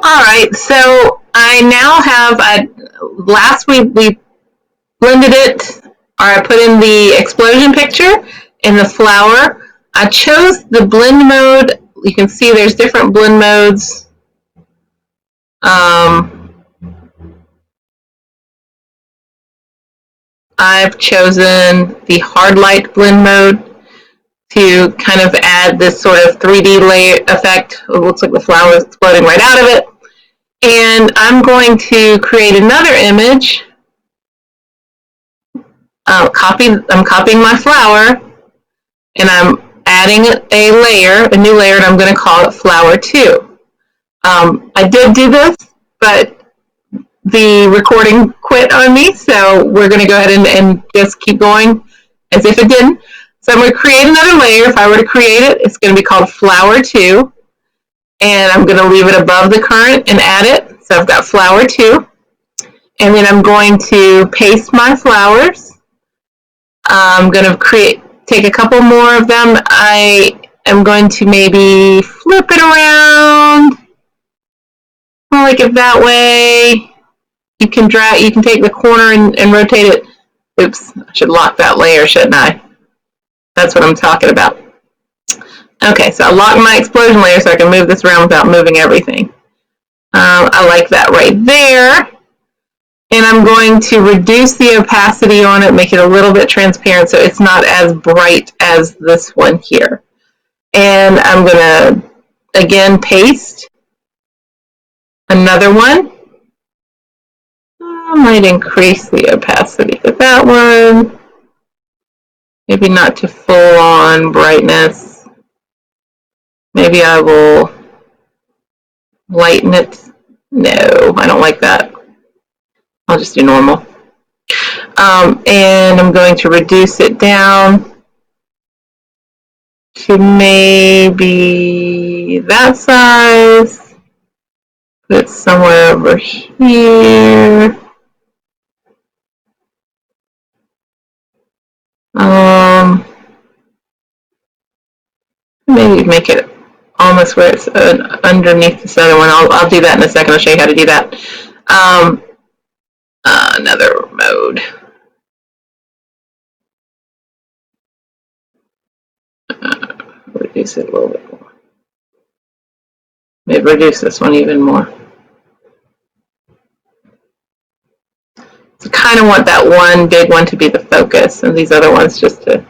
All right, so I now have, last week we blended it, or I put in the explosion picture in the flower. I chose the blend mode. You can see there's different blend modes. I've chosen the hard light blend mode to kind of add this sort of 3D layer effect. It looks like the flower is exploding right out of it. And I'm going to create another image. I'm copying my flower, and I'm adding a layer, a new layer, and I'm going to call it flower 2. I did do this, but the recording quit on me, so we're going to go ahead and just keep going as if it didn't. So I'm going to create another layer. If I were to create it, it's going to be called flower 2, and I'm going to leave it above the current and add it. So I've got flower 2, and then I'm going to paste my flowers. I'm going to take a couple more of them. I am going to maybe flip it around, like it that way. You can take the corner and rotate it. Oops, I should lock that layer, shouldn't I? That's what I'm talking about. Okay, so I lock my explosion layer so I can move this around without moving everything. I like that right there. And I'm going to reduce the opacity on it, make it a little bit transparent so it's not as bright as this one here. And I'm going to, again, paste another one. I might increase the opacity of that one. Maybe not to full on brightness. Maybe I will lighten it. No, I don't like that. I'll just do normal. And I'm going to reduce it down to maybe that size. Put it somewhere over here. Maybe make it almost where it's underneath this other one. I'll do that in a second. I'll show you how to do that. Another mode. Reduce it a little bit more. Maybe reduce this one even more. So kind of want that one big one to be the focus, and these other ones just to...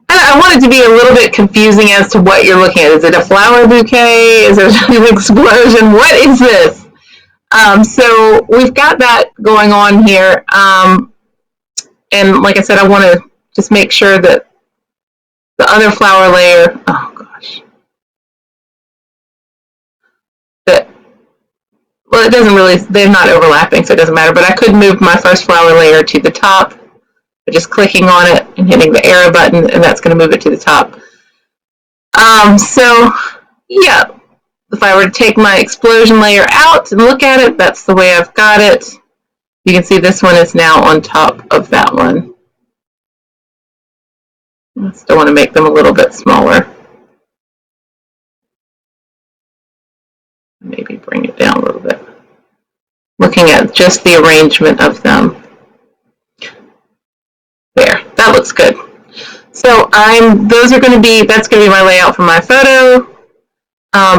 I want it to be a little bit confusing as to what you're looking at. Is it a flower bouquet? Is it an explosion? What is this? So we've got that going on here. And like I said, I want to just make sure that the other flower layer, oh gosh, well, it doesn't really, they're not overlapping, so it doesn't matter, but I could move my first flower layer to the top by just clicking on it and hitting the arrow button, and that's going to move it to the top. So, yeah, if I were to take my explosion layer out and look at it, that's the way I've got it. You can see this one is now on top of that one. I still want to make them a little bit smaller. Maybe bring it down a little bit. Looking at just the arrangement of them. There, that looks good. So that's going to be my layout for my photo.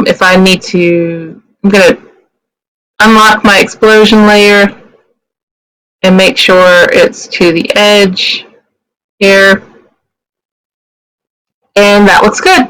If I need to, I'm going to unlock my explosion layer and make sure it's to the edge here. And that looks good.